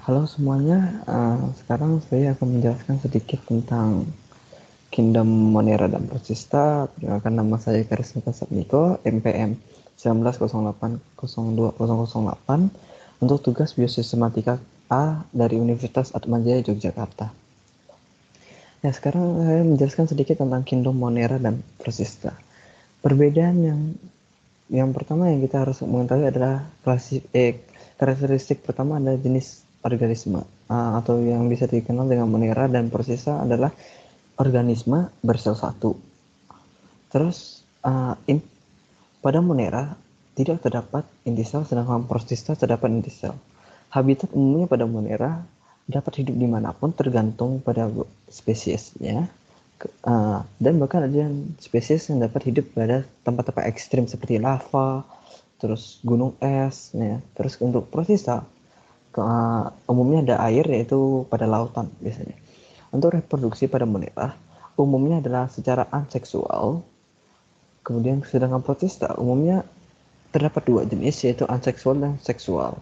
Halo semuanya, sekarang saya akan menjelaskan sedikit tentang Kingdom Monera dan Protista. Perkenalkan, nama saya Karisma Sapniko, MPM 19080208 untuk tugas Biosistematika A dari Universitas Atmajaya Yogyakarta. Ya, sekarang saya menjelaskan sedikit tentang Kingdom Monera dan Protista. Perbedaan yang pertama yang kita harus mengetahui adalah karakteristik pertama adalah jenis organisme, atau yang bisa dikenal dengan Monera dan Protista adalah organisme bersel satu. Terus pada Monera tidak terdapat intisel, sedangkan Protista terdapat intisel. Habitat umumnya pada Monera dapat hidup dimanapun tergantung pada spesiesnya, dan bahkan ada spesies yang dapat hidup pada tempat-tempat ekstrim seperti lava, terus gunung es, ya. Terus untuk Protista umumnya ada air, yaitu pada lautan biasanya. Untuk reproduksi pada Monera umumnya adalah secara aseksual. Kemudian sedangkan Protista umumnya terdapat dua jenis, yaitu aseksual dan seksual.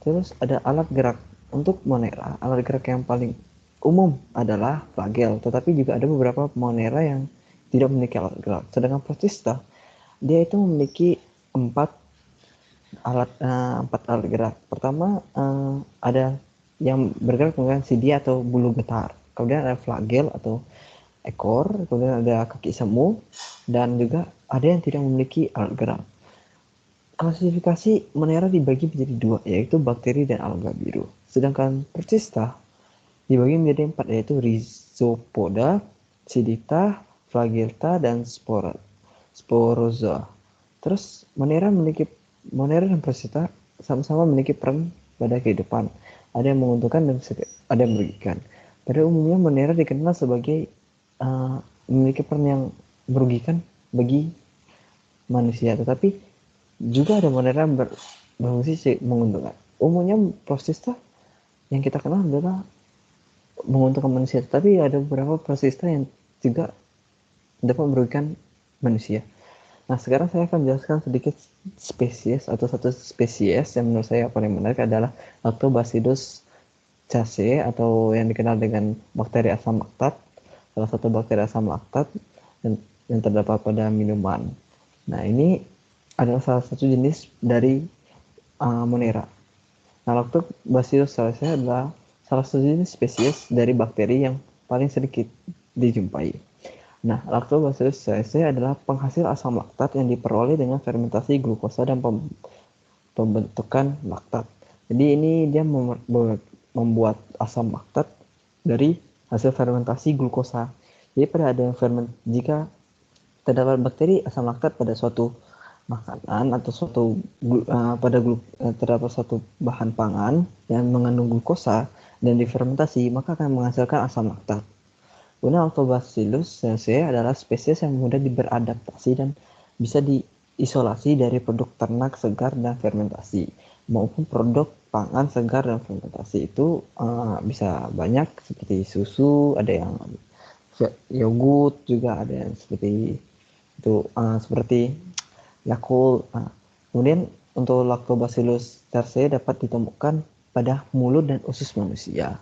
Terus ada alat gerak. Untuk Monera, alat gerak yang paling umum adalah flagel, tetapi juga ada beberapa Monera yang tidak memiliki alat gerak. Sedangkan Protista, dia itu memiliki empat alat gerak. Pertama, ada yang bergerak menggunakan sidia atau bulu getar. Kemudian ada flagel atau ekor, kemudian ada kaki semu, dan juga ada yang tidak memiliki alat gerak. Klasifikasi Monera dibagi menjadi dua, yaitu bakteri dan alga biru. Sedangkan Protista dibagi menjadi empat, yaitu Rhizopoda, Psittacea, Flagellata, dan Sporozoa. Terus Monera dan Protista sama-sama memiliki peran pada kehidupan. Ada yang menguntungkan dan ada yang merugikan. Pada umumnya Monera dikenal sebagai memiliki peran yang merugikan bagi manusia, tetapi juga ada Monera yang berfungsi menguntungkan. Umumnya Protista yang kita kenal adalah menguntungkan manusia, tetapi ada beberapa Protista yang juga dapat merugikan manusia. Nah, sekarang saya akan jelaskan sedikit spesies atau satu spesies yang menurut saya paling menarik adalah Lactobacillus casei, atau yang dikenal dengan bakteri asam laktat, salah satu bakteri asam laktat yang terdapat pada minuman. Nah, ini adalah salah satu jenis dari Monera. Nah, Lactobacillus casei adalah salah satu jenis spesies dari bakteri yang paling sedikit dijumpai. Nah, Lactobacillus casei adalah penghasil asam laktat yang diperoleh dengan fermentasi glukosa dan pembentukan laktat. Jadi ini dia membuat asam laktat dari hasil fermentasi glukosa. Jadi jika terdapat bakteri asam laktat pada suatu makanan atau terdapat suatu bahan pangan yang mengandung glukosa dan difermentasi, maka akan menghasilkan asam laktat. Kemudian Lactobacillus casei adalah spesies yang mudah beradaptasi dan bisa diisolasi dari produk ternak segar dan fermentasi, maupun produk pangan segar dan fermentasi. Itu bisa banyak seperti susu, ada yang yogurt, juga ada yang seperti itu, seperti Yakult. Kemudian untuk Lactobacillus casei dapat ditemukan pada mulut dan usus manusia.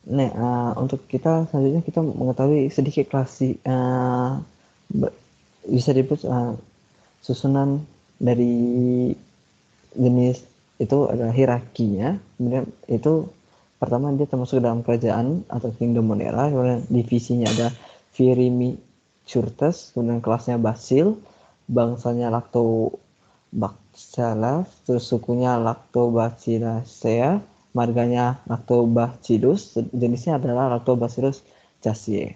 Nah, untuk kita selanjutnya kita mengetahui sedikit bisa disebut susunan dari jenis itu adalah hierarkinya. Kemudian itu pertama dia termasuk dalam kerajaan atau kingdom Monera. Kemudian divisinya ada Firmicutes, kemudian kelasnya Bacil, bangsanya Lactobacillus, terus sukunya Lactobacillacea, marganya Lactobacillus, jenisnya adalah Lactobacillus casei.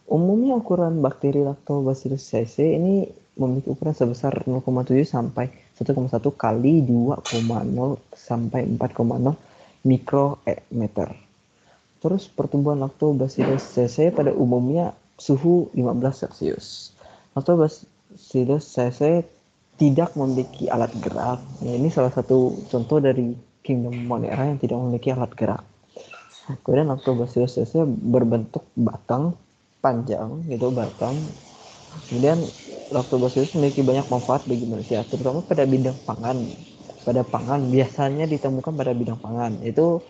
Umumnya ukuran bakteri Lactobacillus casei ini memiliki ukuran sebesar 0,7 sampai 1,1 kali 2,0 sampai 4,0 mikrometer. Terus pertumbuhan Lactobacillus casei pada umumnya suhu 15 Celcius. Lactobacillus casei tidak memiliki alat gerak. Nah, ini salah satu contoh dari kingdom Monera yang tidak memiliki alat gerak. Kemudian Lactobacillus casei berbentuk batang panjang, gitu, batang. Kemudian Lactobacillus memiliki banyak manfaat bagi manusia, terutama pada bidang pangan. pada pangan biasanya ditemukan pada bidang pangan, yaitu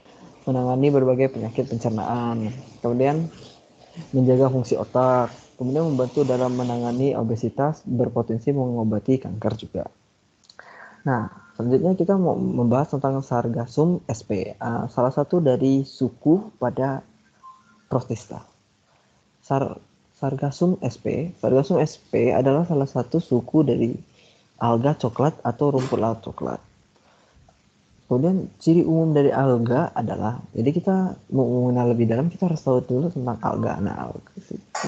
menangani berbagai penyakit pencernaan, kemudian menjaga fungsi otak, kemudian membantu dalam menangani obesitas, berpotensi mengobati kanker juga. Nah, selanjutnya kita mau membahas tentang Sargassum sp, salah satu dari suku pada Protista. Sargassum sp. Sargassum sp adalah salah satu suku dari alga coklat atau rumput laut coklat. Kemudian ciri umum dari alga adalah, jadi kita mau mengenal lebih dalam, kita harus tahu dulu tentang alga. Nah,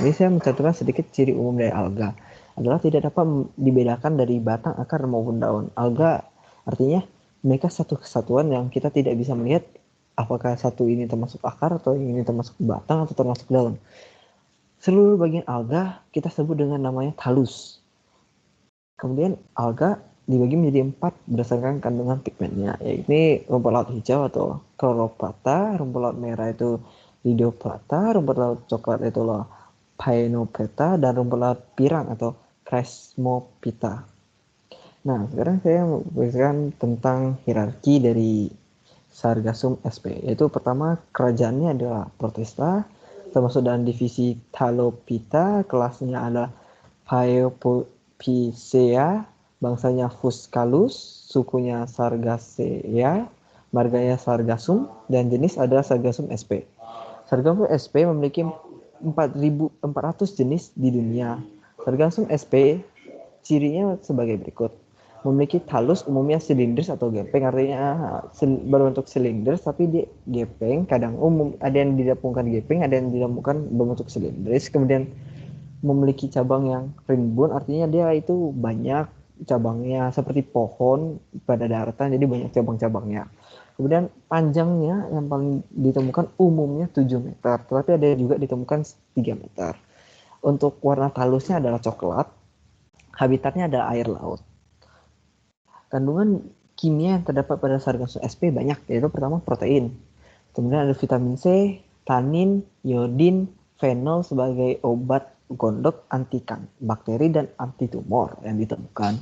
ini saya mencantumkan sedikit ciri umum dari alga adalah tidak dapat dibedakan dari batang, akar maupun daun. Alga artinya mereka satu kesatuan yang kita tidak bisa melihat apakah satu ini termasuk akar atau ini termasuk batang atau termasuk daun. Seluruh bagian alga kita sebut dengan namanya thallus. Kemudian alga dibagi menjadi 4 berdasarkan kandungan pigmennya, yaitu rumput laut hijau atau Chlorophyta, rumput laut merah itu Rhizoplata, rumput laut coklat itu loh Phainophyta, dan rumput laut pirang atau Chrysemophyta. Nah, sekarang saya mau membahas tentang hierarki dari Sargassum sp, yaitu pertama kerajaannya adalah Protista, termasuk dalam divisi Thalophyta, kelasnya adalah Phaeophycea, bangsanya Fuscalus, sukunya Sargassea, marganya Sargassum, dan jenis adalah Sargassum sp. Sargassum sp memiliki 4.400 jenis di dunia. Sargassum sp cirinya sebagai berikut. Memiliki thallus umumnya silindris atau gepeng, artinya berbentuk silindris tapi dia gepeng, kadang ada yang didapungkan gepeng, ada yang didapungkan berbentuk silindris. Kemudian memiliki cabang yang rimbun, artinya dia itu banyak cabangnya seperti pohon pada daratan, jadi banyak cabang-cabangnya. Kemudian panjangnya yang paling ditemukan umumnya 7 meter, tetapi ada juga ditemukan 3 meter. Untuk warna thallusnya adalah coklat, habitatnya adalah air laut. Kandungan kimia yang terdapat pada Sargassum sp banyak, yaitu pertama protein, kemudian ada vitamin C, tanin, iodin, fenol sebagai obat gondok anti bakteri dan anti tumor yang ditemukan.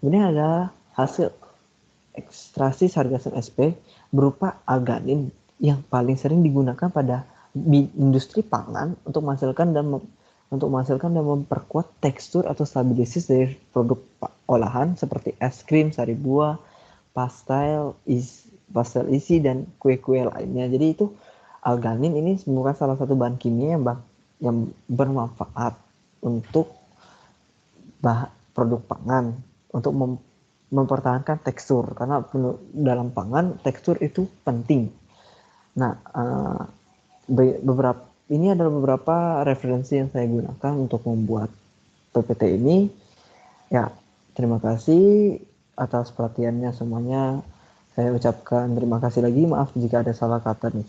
Kemudian ada hasil ekstraksi Sargassum sp berupa arganin yang paling sering digunakan pada industri pangan untuk menghasilkan dan memperkuat tekstur atau stabilitas dari produk olahan seperti es krim, sari buah, pastel isi, dan kue-kue lainnya. Jadi itu arganin ini merupakan salah satu bahan kimia yang bermanfaat untuk produk pangan, untuk mempertahankan tekstur, karena dalam pangan tekstur itu penting. Nah, ini adalah beberapa referensi yang saya gunakan untuk membuat PPT ini. Ya, terima kasih atas perhatiannya semuanya. Saya ucapkan terima kasih lagi, maaf jika ada salah kata nih.